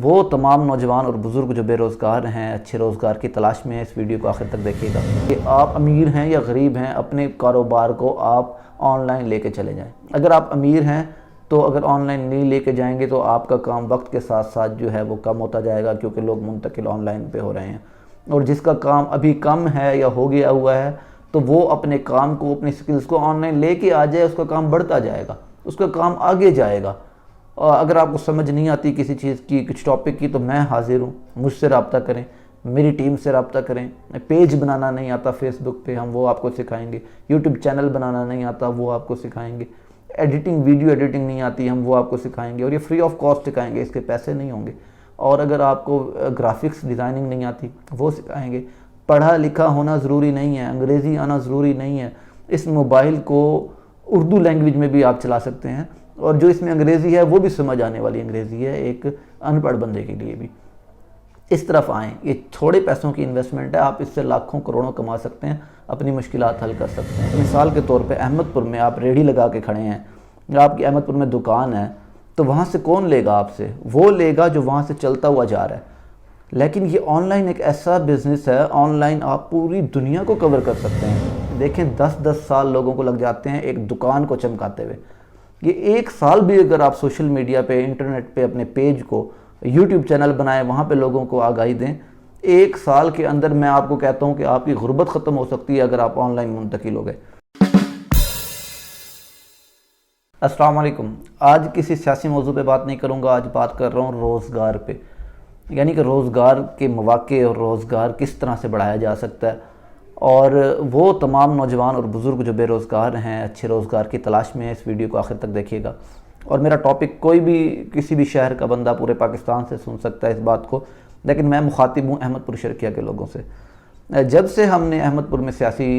وہ تمام نوجوان اور بزرگ جو بے روزگار ہیں، اچھے روزگار کی تلاش میں ہیں، اس ویڈیو کو آخر تک دیکھیے گا کہ آپ امیر ہیں یا غریب ہیں، اپنے کاروبار کو آپ آن لائن لے کے چلے جائیں۔ اگر آپ امیر ہیں تو اگر آن لائن نہیں لے کے جائیں گے تو آپ کا کام وقت کے ساتھ ساتھ جو ہے وہ کم ہوتا جائے گا، کیونکہ لوگ منتقل آن لائن پہ ہو رہے ہیں، اور جس کا کام ابھی کم ہے یا ہو گیا ہوا ہے تو وہ اپنے کام کو، اپنی سکلز کو آن لائن لے کے آ جائے، اس کا کام بڑھتا جائے گا، اس کا کام آگے جائے گا۔ اگر آپ کو سمجھ نہیں آتی کسی چیز کی، کچھ ٹاپک کی، تو میں حاضر ہوں، مجھ سے رابطہ کریں، میری ٹیم سے رابطہ کریں۔ پیج بنانا نہیں آتا فیس بک پہ، ہم وہ آپ کو سکھائیں گے۔ یوٹیوب چینل بنانا نہیں آتا، وہ آپ کو سکھائیں گے۔ ایڈیٹنگ، ویڈیو ایڈیٹنگ نہیں آتی، ہم وہ آپ کو سکھائیں گے، اور یہ فری آف کاسٹ سکھائیں گے، اس کے پیسے نہیں ہوں گے۔ اور اگر آپ کو گرافکس ڈیزائننگ نہیں آتی، وہ سکھائیں گے۔ پڑھا لکھا ہونا ضروری نہیں ہے، انگریزی آنا ضروری نہیں ہے۔ اس موبائل کو اردو لینگویج میں بھی آپ چلا سکتے ہیں، اور جو اس میں انگریزی ہے وہ بھی سمجھ آنے والی انگریزی ہے ایک ان پڑھ بندے کے لیے بھی۔ اس طرف آئیں، یہ تھوڑے پیسوں کی انویسٹمنٹ ہے، آپ اس سے لاکھوں کروڑوں کما سکتے ہیں، اپنی مشکلات حل کر سکتے ہیں۔ مثال کے طور پہ احمد پور میں آپ ریڑھی لگا کے کھڑے ہیں، یا آپ کی احمد پور میں دکان ہے، تو وہاں سے کون لے گا آپ سے؟ وہ لے گا جو وہاں سے چلتا ہوا جا رہا ہے۔ لیکن یہ آن لائن ایک ایسا بزنس ہے، آن لائن آپ پوری دنیا کو کور کر سکتے ہیں۔ دیکھیں 10 سال لوگوں کو لگ جاتے ہیں ایک دکان کو چمکاتے ہوئے۔ یہ ایک سال بھی اگر آپ سوشل میڈیا پہ، انٹرنیٹ پہ اپنے پیج کو، یوٹیوب چینل بنائیں، وہاں پہ لوگوں کو آگاہی دیں، ایک سال کے اندر میں آپ کو کہتا ہوں کہ آپ کی غربت ختم ہو سکتی ہے اگر آپ آن لائن منتقل ہو گئے۔ السلام علیکم۔ آج کسی سیاسی موضوع پہ بات نہیں کروں گا، آج بات کر رہا ہوں روزگار پہ، یعنی کہ روزگار کے مواقع اور روزگار کس طرح سے بڑھایا جا سکتا ہے، اور وہ تمام نوجوان اور بزرگ جو بے روزگار ہیں، اچھے روزگار کی تلاش میں ہیں، اس ویڈیو کو آخر تک دیکھیے گا۔ اور میرا ٹاپک کوئی بھی، کسی بھی شہر کا بندہ پورے پاکستان سے سن سکتا ہے اس بات کو، لیکن میں مخاطب ہوں احمد پور شرقیہ کے لوگوں سے۔ جب سے ہم نے احمد پور میں سیاسی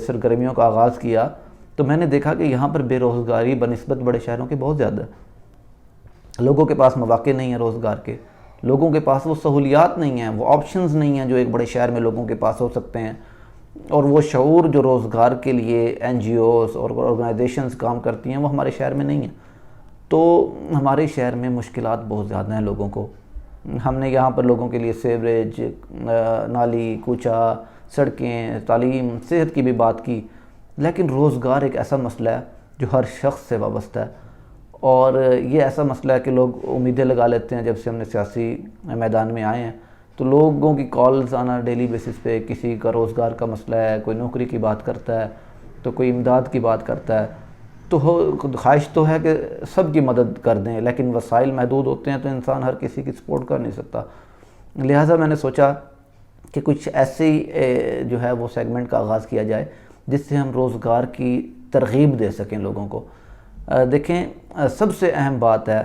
سرگرمیوں کا آغاز کیا تو میں نے دیکھا کہ یہاں پر بے روزگاری بنسبت بڑے شہروں کے بہت زیادہ ہے۔ لوگوں کے پاس مواقع نہیں ہیں روزگار کے، لوگوں کے پاس وہ سہولیات نہیں ہیں، وہ آپشنز نہیں ہیں جو ایک بڑے شہر میں لوگوں کے پاس ہو سکتے ہیں، اور وہ شعور جو روزگار کے لیے این جی اوز اور آرگنائزیشنز کام کرتی ہیں وہ ہمارے شہر میں نہیں ہیں۔ تو ہمارے شہر میں مشکلات بہت زیادہ ہیں لوگوں کو۔ ہم نے یہاں پر لوگوں کے لیے سیوریج، نالی، کوچہ، سڑکیں، تعلیم، صحت کی بھی بات کی، لیکن روزگار ایک ایسا مسئلہ ہے جو ہر شخص سے وابستہ ہے، اور یہ ایسا مسئلہ ہے کہ لوگ امیدیں لگا لیتے ہیں۔ جب سے ہم نے سیاسی میدان میں آئے ہیں تو لوگوں کی کالز آنا ڈیلی بیسس پہ، کسی کا روزگار کا مسئلہ ہے، کوئی نوکری کی بات کرتا ہے تو کوئی امداد کی بات کرتا ہے، تو خواہش تو ہے کہ سب کی مدد کر دیں، لیکن وسائل محدود ہوتے ہیں تو انسان ہر کسی کی سپورٹ کر نہیں سکتا۔ لہٰذا میں نے سوچا کہ کچھ ایسے جو ہے وہ سیگمنٹ کا آغاز کیا جائے جس سے ہم روزگار کی ترغیب دے سکیں لوگوں کو۔ دیکھیں، سب سے اہم بات ہے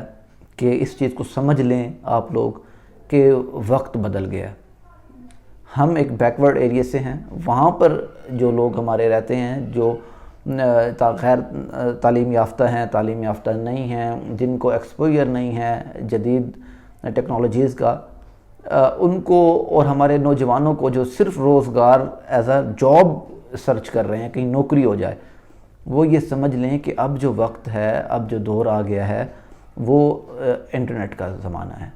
کہ اس چیز کو سمجھ لیں آپ لوگ کہ وقت بدل گیا ہے۔ ہم ایک بیکورڈ ایریے سے ہیں، وہاں پر جو لوگ ہمارے رہتے ہیں جو غیر تعلیم یافتہ ہیں، تعلیم یافتہ نہیں ہیں، جن کو ایکسپوئر نہیں ہے جدید ٹیکنالوجیز کا، ان کو، اور ہمارے نوجوانوں کو جو صرف روزگار ایز اے جاب سرچ کر رہے ہیں، کہیں نوکری ہو جائے، وہ یہ سمجھ لیں کہ اب جو وقت ہے، اب جو دور آ گیا ہے وہ انٹرنیٹ کا زمانہ ہے۔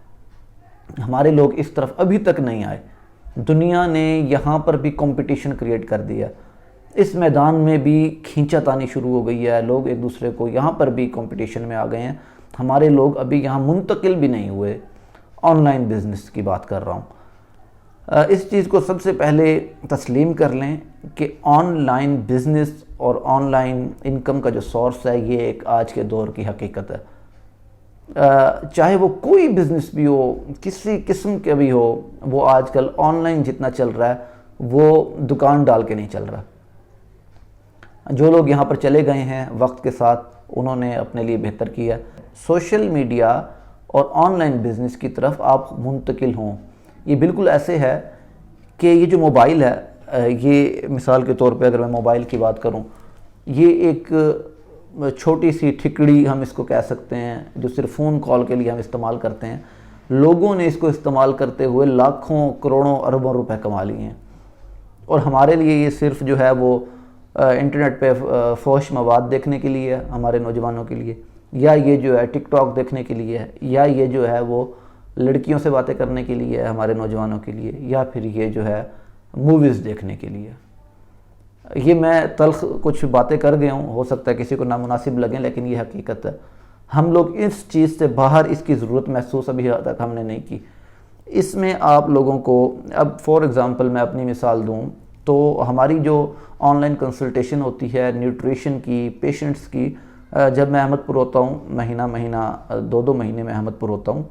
ہمارے لوگ اس طرف ابھی تک نہیں آئے۔ دنیا نے یہاں پر بھی کمپٹیشن کریٹ کر دیا، اس میدان میں بھی کھینچا تانی شروع ہو گئی ہے، لوگ ایک دوسرے کو، یہاں پر بھی کمپٹیشن میں آ گئے ہیں۔ ہمارے لوگ ابھی یہاں منتقل بھی نہیں ہوئے۔ آن لائن بزنس کی بات کر رہا ہوں۔ اس چیز کو سب سے پہلے تسلیم کر لیں کہ آن لائن بزنس اور آن لائن انکم کا جو سورس ہے یہ ایک آج کے دور کی حقیقت ہے۔ چاہے وہ کوئی بزنس بھی ہو، کسی قسم کے بھی ہو، وہ آج کل آن لائن جتنا چل رہا ہے وہ دکان ڈال کے نہیں چل رہا۔ جو لوگ یہاں پر چلے گئے ہیں وقت کے ساتھ، انہوں نے اپنے لیے بہتر کیا۔ سوشل میڈیا اور آن لائن بزنس کی طرف آپ منتقل ہوں۔ یہ بالکل ایسے ہے کہ یہ جو موبائل ہے، یہ مثال کے طور پہ اگر میں موبائل کی بات کروں، یہ ایک چھوٹی سی ٹھکڑی ہم اس کو کہہ سکتے ہیں جو صرف فون کال کے لیے ہم استعمال کرتے ہیں۔ لوگوں نے اس کو استعمال کرتے ہوئے لاکھوں، کروڑوں، اربوں روپے کما لیے ہیں، اور ہمارے لیے یہ صرف جو ہے وہ انٹرنیٹ پہ فحش مواد دیکھنے کے لیے ہے، ہمارے نوجوانوں کے لیے، یا یہ جو ہے ٹک ٹاک دیکھنے کے لیے ہے، یا یہ جو ہے وہ لڑکیوں سے باتیں کرنے کے لیے ہے ہمارے نوجوانوں کے لیے، یا پھر یہ جو ہے موویز دیکھنے کے لیے؟ یہ میں تلخ کچھ باتیں کر گیا ہوں، ہو سکتا ہے کسی کو نامناسب لگیں، لیکن یہ حقیقت ہے۔ ہم لوگ اس چیز سے باہر اس کی ضرورت محسوس ابھی تک ہم نے نہیں کی۔ اس میں آپ لوگوں کو، اب فار ایگزامپل میں اپنی مثال دوں تو ہماری جو آن لائن کنسلٹیشن ہوتی ہے نیوٹریشن کی، پیشنٹس کی، جب میں احمد پور ہوتا ہوں، مہینہ 2 مہینے میں احمد پور ہوتا ہوں،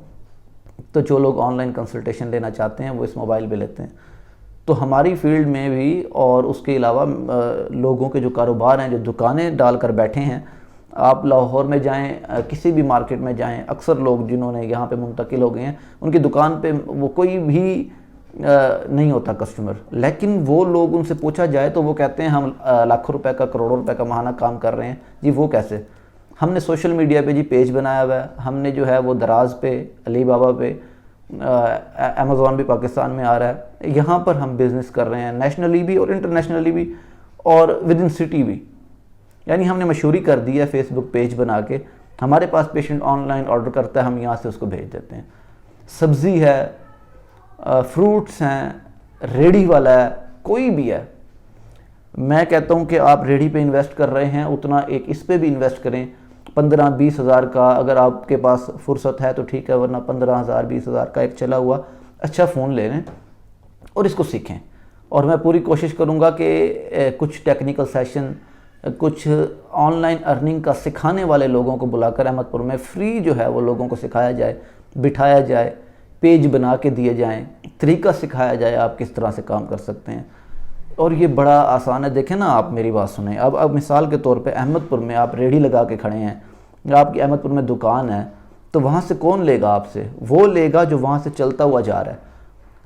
تو جو لوگ آن لائن کنسلٹیشن لینا چاہتے ہیں وہ اس موبائل پہ لیتے ہیں۔ تو ہماری فیلڈ میں بھی اور اس کے علاوہ لوگوں کے جو کاروبار ہیں، جو دکانیں ڈال کر بیٹھے ہیں، آپ لاہور میں جائیں، کسی بھی مارکیٹ میں جائیں، اکثر لوگ جنہوں نے یہاں پہ منتقل ہو گئے ہیں ان کی دکان پہ وہ کوئی بھی نہیں ہوتا کسٹمر، لیکن وہ لوگ ان سے پوچھا جائے تو وہ کہتے ہیں ہم لاکھوں روپے کا، کروڑوں روپے کا ماہانہ کام کر رہے ہیں۔ جی وہ کیسے؟ ہم نے سوشل میڈیا پہ جی پیج بنایا ہوا ہے، ہم نے جو ہے وہ دراز پہ، علی بابا پہ، امیزون بھی پاکستان میں آ رہا ہے، یہاں پر ہم بزنس کر رہے ہیں، نیشنلی بھی اور انٹرنیشنلی بھی اور ود ان سٹی بھی۔ یعنی ہم نے مشہوری کر دی ہے فیس بک پیج بنا کے، ہمارے پاس پیشنٹ آن لائن آرڈر کرتا ہے، ہم یہاں سے اس کو بھیج دیتے ہیں۔ سبزی ہے، فروٹس ہیں، ریڑھی والا ہے، کوئی بھی ہے، میں کہتا ہوں کہ آپ ریڑھی پہ انویسٹ کر رہے ہیں اتنا ایک اس پہ بھی انویسٹ کریں۔ 15-20 ہزار کا اگر آپ کے پاس فرصت ہے تو ٹھیک ہے، ورنہ 15,000-20 ہزار کا ایک چلا ہوا اچھا فون لے لیں اور اس کو سیکھیں۔ اور میں پوری کوشش کروں گا کہ کچھ ٹیکنیکل سیشن، کچھ آن لائن ارننگ کا سکھانے والے لوگوں کو بلا کر احمد پور میں فری جو ہے وہ لوگوں کو سکھایا جائے، بٹھایا جائے، پیج بنا کے دیے جائیں، طریقہ سکھایا جائے آپ کس طرح سے کام کر سکتے ہیں۔ اور یہ بڑا آسان ہے، دیکھیں نا، آپ میری بات سنیں، اب مثال کے طور پہ احمد پور میں آپ ریڑھی لگا کے کھڑے ہیں، آپ کی احمد پور میں دکان ہے، تو وہاں سے کون لے گا آپ سے؟ وہ لے گا جو وہاں سے چلتا ہوا جا رہا ہے۔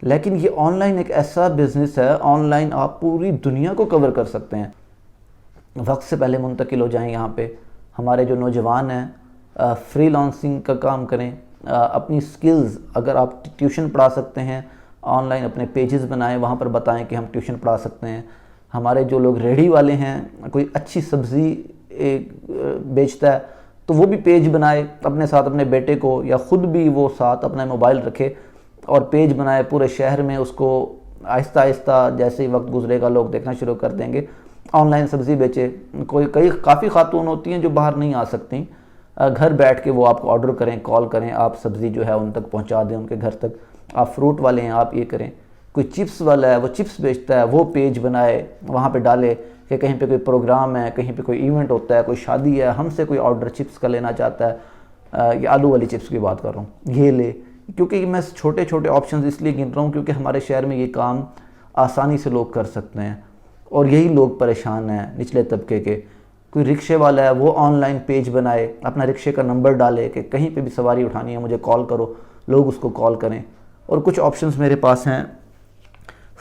لیکن یہ آن لائن ایک ایسا بزنس ہے، آن لائن آپ پوری دنیا کو کور کر سکتے ہیں۔ وقت سے پہلے منتقل ہو جائیں یہاں پہ، ہمارے جو نوجوان ہیں فری لانسنگ کا کام کریں، اپنی سکلز، اگر آپ ٹیوشن پڑھا سکتے ہیں آن لائن اپنے پیجز بنائیں، وہاں پر بتائیں کہ ہم ٹیوشن پڑھا سکتے ہیں۔ ہمارے جو لوگ ریڑھی والے ہیں، کوئی اچھی سبزی بیچتا ہے تو وہ بھی پیج بنائے اپنے ساتھ، اپنے بیٹے کو یا خود بھی وہ ساتھ اپنا موبائل رکھے اور پیج بنائے پورے شہر میں، اس کو آہستہ آہستہ جیسے ہی وقت گزرے گا لوگ دیکھنا شروع کر دیں گے، آن لائن سبزی بیچے۔ کافی خاتون ہوتی ہیں جو باہر نہیں آ سکتی، گھر بیٹھ کے وہ آپ کو آرڈر کریں، کال کریں، آپ سبزی جو ہے ان تک پہنچا دیں ان کے گھر تک۔ آپ فروٹ والے ہیں، آپ یہ کریں۔ کوئی چپس والا ہے، وہ چپس بیچتا ہے، وہ پیج بنائے، وہاں پہ ڈالے کہ کہیں پہ کوئی پروگرام ہے، کہیں پہ کوئی ایونٹ ہوتا ہے، کوئی شادی ہے، ہم سے کوئی آرڈر چپس کا لینا چاہتا ہے، یہ آلو والی چپس کی بات کر رہا ہوں، یہ لے۔ کیونکہ میں چھوٹے چھوٹے آپشنز اس لیے گن رہا ہوں کیونکہ ہمارے شہر میں یہ کام آسانی سے لوگ کر سکتے ہیں، اور یہی لوگ پریشان ہیں نچلے طبقے کے۔ کوئی رکشے والا ہے، وہ آن لائن پیج بنائے، اپنا رکشے کا نمبر ڈالے کہ کہیں پہ بھی سواری اٹھانی ہے مجھے کال کرو، لوگ اس کو کال کریں۔ اور کچھ آپشنز میرے پاس ہیں،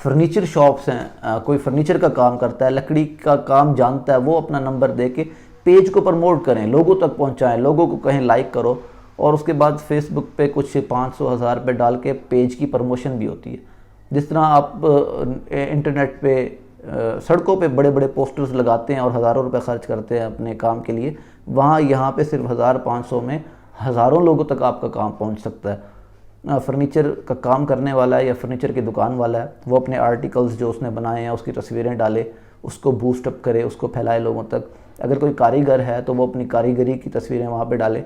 فرنیچر شاپس ہیں، کوئی فرنیچر کا کام کرتا ہے، لکڑی کا کام جانتا ہے، وہ اپنا نمبر دے کے پیج کو پروموٹ کریں، لوگوں تک پہنچائیں، لوگوں کو کہیں لائک کرو، اور اس کے بعد فیس بک پہ کچھ 500,000 پہ ڈال کے پیج کی پروموشن بھی ہوتی ہے۔ جس طرح آپ انٹرنیٹ پہ سڑکوں پہ بڑے بڑے پوسٹرز لگاتے ہیں اور ہزاروں روپے خرچ کرتے ہیں اپنے کام کے لیے، وہاں یہاں پہ صرف 1,500 میں ہزاروں لوگوں تک آپ کا کام پہنچ سکتا ہے۔ فرنیچر کا کام کرنے والا ہے یا فرنیچر کی دکان والا ہے، وہ اپنے آرٹیکلز جو اس نے بنائے ہیں اس کی تصویریں ڈالے، اس کو بوسٹ اپ کرے، اس کو پھیلائے لوگوں تک۔ اگر کوئی کاریگر ہے تو وہ اپنی کاریگری کی تصویریں وہاں پہ ڈالے۔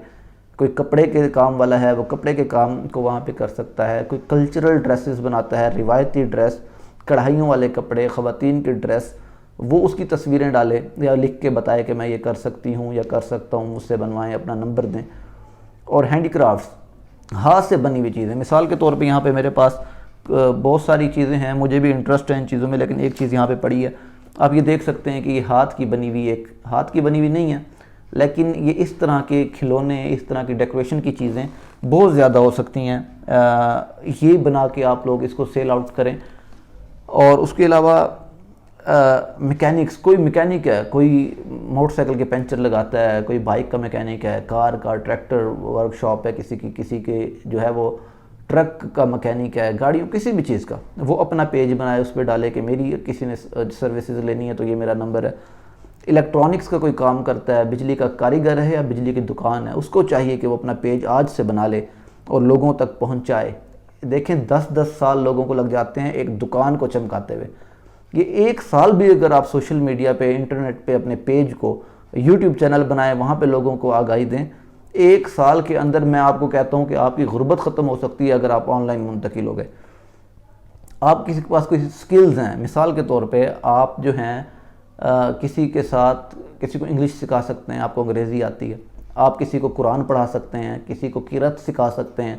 کوئی کپڑے کے کام والا ہے، وہ کپڑے کے کام کو وہاں پہ کر سکتا ہے۔ کوئی کلچرل ڈریسز بناتا ہے، روایتی ڈریس، کڑھائیوں والے کپڑے، خواتین کی ڈریس، وہ اس کی تصویریں ڈالے یا لکھ کے بتائے کہ میں یہ کر سکتی ہوں یا کر سکتا ہوں، مجھ سے بنوائیں، اپنا نمبر دیں۔ اور ہینڈی کرافٹس، ہاتھ سے بنی ہوئی چیزیں، مثال کے طور پہ یہاں پہ میرے پاس بہت ساری چیزیں ہیں، مجھے بھی انٹرسٹ ہے ان چیزوں میں، لیکن ایک چیز یہاں پہ پڑی ہے، آپ یہ دیکھ سکتے ہیں کہ یہ ہاتھ کی بنی ہوئی، ایک ہاتھ کی بنی ہوئی نہیں ہے، لیکن یہ اس طرح کے کھلونے، اس طرح کی ڈیکوریشن کی چیزیں بہت زیادہ ہو سکتی ہیں، یہ بنا کے آپ لوگ اس کو سیل آؤٹ کریں۔ اور اس کے علاوہ میکینکس، کوئی میکینک ہے، کوئی موٹر سائیکل کے پنچر لگاتا ہے، کوئی بائک کا میکینک ہے، کار کا، ٹریکٹر ورک شاپ ہے کسی کے جو ہے وہ ٹرک کا میکینک ہے، گاڑیوں کسی بھی چیز کا، وہ اپنا پیج بنائے، اس پہ ڈالے کہ میری کسی نے سروسز لینی ہے تو یہ میرا نمبر ہے۔ الیکٹرانکس کا کوئی کام کرتا ہے، بجلی کا کاریگر ہے یا بجلی کی دکان ہے، اس کو چاہیے کہ وہ اپنا پیج آج سے بنا لے اور لوگوں تک پہنچائے. دیکھیں 10-10 سال لوگوں کو لگ جاتے ہیں ایک دکان کو چمکاتے ہوئے. یہ 1 سال بھی اگر آپ سوشل میڈیا پہ انٹرنیٹ پہ اپنے پیج کو یوٹیوب چینل بنائیں, وہاں پہ لوگوں کو آگاہی دیں, 1 سال کے اندر میں آپ کو کہتا ہوں کہ آپ کی غربت ختم ہو سکتی ہے اگر آپ آن لائن منتقل ہو گئے. آپ کسی کے پاس کوئی سکلز ہیں, مثال کے طور پہ آپ جو ہیں کسی کے ساتھ کسی کو انگلش سکھا سکتے ہیں, آپ کو انگریزی آتی ہے, آپ کسی کو قرآن پڑھا سکتے ہیں, کسی کو قرأت سکھا سکتے ہیں,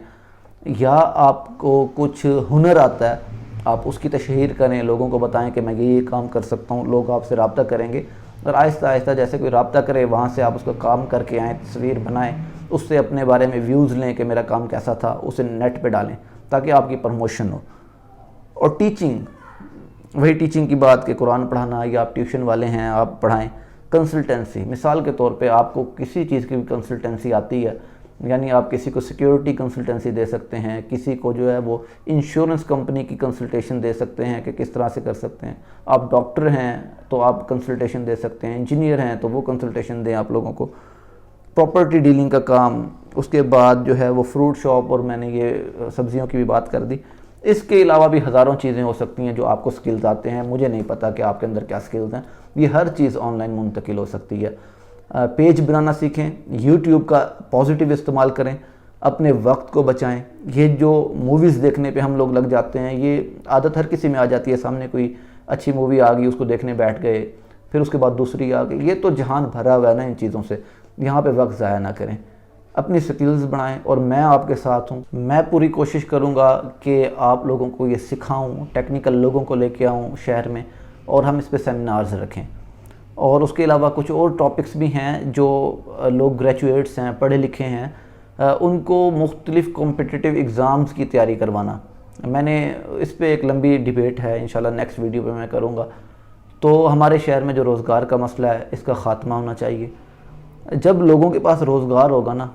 یا آپ کو کچھ ہنر آتا ہے آپ اس کی تشہیر کریں, لوگوں کو بتائیں کہ میں یہ کام کر سکتا ہوں, لوگ آپ سے رابطہ کریں گے, اور آہستہ آہستہ جیسے کوئی رابطہ کرے وہاں سے آپ اس کا کام کر کے آئیں, تصویر بنائیں, اس سے اپنے بارے میں ویوز لیں کہ میرا کام کیسا تھا, اسے نیٹ پہ ڈالیں تاکہ آپ کی پروموشن ہو. اور ٹیچنگ, وہی ٹیچنگ کی بات کہ قرآن پڑھانا, یا آپ ٹیوشن والے ہیں آپ پڑھائیں. کنسلٹنسی, مثال کے طور پہ آپ کو کسی چیز کی بھی کنسلٹنسی آتی ہے, یعنی آپ کسی کو سیکیورٹی کنسلٹنسی دے سکتے ہیں, کسی کو جو ہے وہ انشورنس کمپنی کی کنسلٹیشن دے سکتے ہیں کہ کس طرح سے کر سکتے ہیں. آپ ڈاکٹر ہیں تو آپ کنسلٹیشن دے سکتے ہیں, انجینئر ہیں تو وہ کنسلٹیشن دیں آپ لوگوں کو. پراپرٹی ڈیلنگ کا کام, اس کے بعد جو ہے وہ فروٹ شاپ, اور میں نے یہ سبزیوں کی بھی بات کر دی. اس کے علاوہ بھی ہزاروں چیزیں ہو سکتی ہیں جو آپ کو سکلز آتے ہیں, مجھے نہیں پتا کہ آپ کے اندر کیا سکلز ہیں. یہ ہر چیز آن لائن منتقل ہو سکتی ہے. پیج بنانا سیکھیں, یوٹیوب کا پازیٹیو استعمال کریں, اپنے وقت کو بچائیں. یہ جو موویز دیکھنے پہ ہم لوگ لگ جاتے ہیں, یہ عادت ہر کسی میں آ جاتی ہے. سامنے کوئی اچھی مووی آ گئی, اس کو دیکھنے بیٹھ گئے, پھر اس کے بعد دوسری آ گئی. یہ تو جہان بھرا ہوا ہے نا ان چیزوں سے, یہاں پہ وقت ضائع نہ کریں, اپنی سکلز بڑھائیں. اور میں آپ کے ساتھ ہوں, میں پوری کوشش کروں گا کہ آپ لوگوں کو یہ سکھاؤں, ٹیکنیکل لوگوں کو لے کے آؤں شہر میں, اور ہم اس پہ سیمینارز رکھیں. اور اس کے علاوہ کچھ اور ٹاپکس بھی ہیں جو لوگ گریجویٹس ہیں, پڑھے لکھے ہیں, ان کو مختلف کمپٹیٹیو ایگزامز کی تیاری کروانا. میں نے اس پہ ایک لمبی ڈیبیٹ ہے, انشاءاللہ نیکسٹ ویڈیو پہ میں کروں گا. تو ہمارے شہر میں جو روزگار کا مسئلہ ہے, اس کا خاتمہ ہونا چاہیے. جب لوگوں کے پاس روزگار ہوگا نا,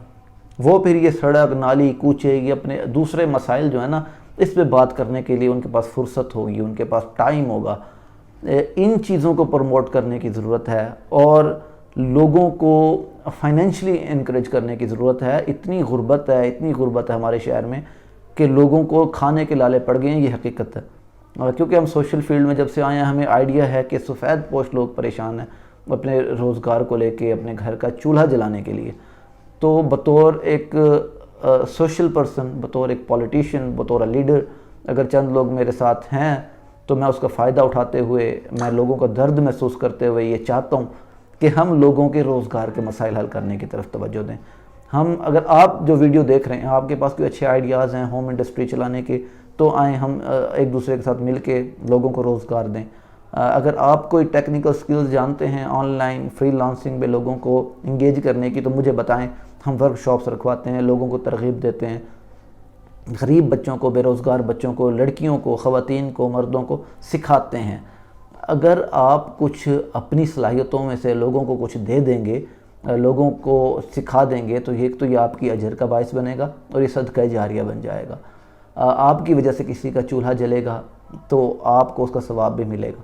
وہ پھر یہ سڑک نالی کوچے, یہ اپنے دوسرے مسائل جو ہیں نا, اس پہ بات کرنے کے لیے ان کے پاس فرصت ہوگی, ان کے پاس ٹائم ہوگا. ان چیزوں کو پروموٹ کرنے کی ضرورت ہے, اور لوگوں کو فائنینشلی انکریج کرنے کی ضرورت ہے. اتنی غربت ہے ہمارے شہر میں کہ لوگوں کو کھانے کے لالے پڑ گئے ہیں, یہ حقیقت ہے. کیونکہ ہم سوشل فیلڈ میں جب سے آئے ہیں, ہمیں آئیڈیا ہے کہ سفید پوش لوگ پریشان ہیں اپنے روزگار کو لے کے, اپنے گھر کا چولہا جلانے کے لیے. تو بطور ایک سوشل پرسن, بطور ایک پولیٹیشین, بطور لیڈر, اگر چند لوگ میرے ساتھ ہیں تو میں اس کا فائدہ اٹھاتے ہوئے, میں لوگوں کا درد محسوس کرتے ہوئے یہ چاہتا ہوں کہ ہم لوگوں کے روزگار کے مسائل حل کرنے کی طرف توجہ دیں. ہم, اگر آپ جو ویڈیو دیکھ رہے ہیں آپ کے پاس کوئی اچھے آئیڈیاز ہیں ہوم انڈسٹری چلانے کے, تو آئیں ہم ایک دوسرے کے ساتھ مل کے لوگوں کو روزگار دیں. اگر آپ کوئی ٹیکنیکل سکلز جانتے ہیں آن لائن فری لانسنگ میں لوگوں کو انگیج کرنے کی, تو مجھے بتائیں. ہم ورک شاپس رکھواتے ہیں, لوگوں کو ترغیب دیتے ہیں, غریب بچوں کو, بے روزگار بچوں کو, لڑکیوں کو, خواتین کو, مردوں کو سکھاتے ہیں. اگر آپ کچھ اپنی صلاحیتوں میں سے لوگوں کو کچھ دے دیں گے, لوگوں کو سکھا دیں گے, تو یہ آپ کی اجر کا باعث بنے گا, اور یہ صدقہ جاریہ بن جائے گا. آپ کی وجہ سے کسی کا چولہا جلے گا تو آپ کو اس کا ثواب بھی ملے گا.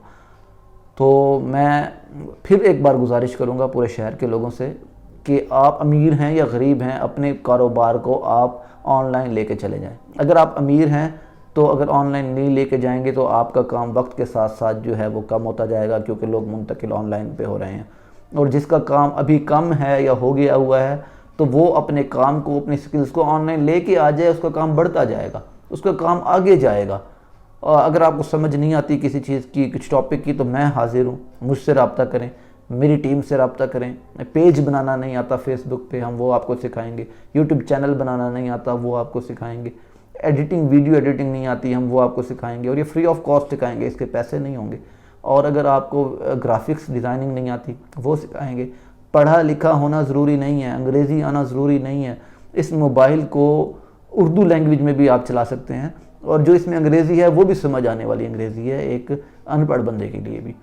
تو میں پھر ایک بار گزارش کروں گا پورے شہر کے لوگوں سے کہ آپ امیر ہیں یا غریب ہیں, اپنے کاروبار کو آپ آن لائن لے کے چلے جائیں. اگر آپ امیر ہیں تو اگر آن لائن نہیں لے کے جائیں گے تو آپ کا کام وقت کے ساتھ ساتھ جو ہے وہ کم ہوتا جائے گا, کیونکہ لوگ منتقل آن لائن پہ ہو رہے ہیں. اور جس کا کام ابھی کم ہے یا ہو گیا ہوا ہے, تو وہ اپنے کام کو, اپنی سکلز کو آن لائن لے کے آ جائے, اس کا کام بڑھتا جائے گا, اس کا کام آگے جائے گا. اگر آپ کو سمجھ نہیں آتی کسی چیز کی, کچھ ٹاپک کی, تو میں حاضر ہوں, مجھ سے رابطہ کریں, میری ٹیم سے رابطہ کریں. پیج بنانا نہیں آتا فیس بک پہ, ہم وہ آپ کو سکھائیں گے. یوٹیوب چینل بنانا نہیں آتا, وہ آپ کو سکھائیں گے. ایڈیٹنگ, ویڈیو ایڈیٹنگ نہیں آتی, ہم وہ آپ کو سکھائیں گے, اور یہ فری آف کاسٹ سکھائیں گے, اس کے پیسے نہیں ہوں گے. اور اگر آپ کو گرافکس ڈیزائننگ نہیں آتی, وہ سکھائیں گے. پڑھا لکھا ہونا ضروری نہیں ہے, انگریزی آنا ضروری نہیں ہے. اس موبائل کو اردو لینگویج میں بھی آپ چلا سکتے ہیں, اور جو اس میں انگریزی ہے وہ بھی سمجھ آنے والی انگریزی ہے ایک ان پڑھ بندے کے لیے بھی.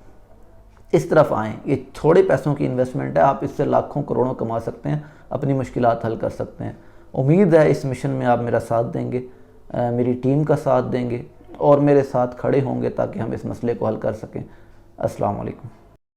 اس طرف آئیں, یہ تھوڑے پیسوں کی انویسٹمنٹ ہے, آپ اس سے لاکھوں کروڑوں کما سکتے ہیں, اپنی مشکلات حل کر سکتے ہیں. امید ہے اس مشن میں آپ میرا ساتھ دیں گے, میری ٹیم کا ساتھ دیں گے, اور میرے ساتھ کھڑے ہوں گے تاکہ ہم اس مسئلے کو حل کر سکیں. السلام علیکم.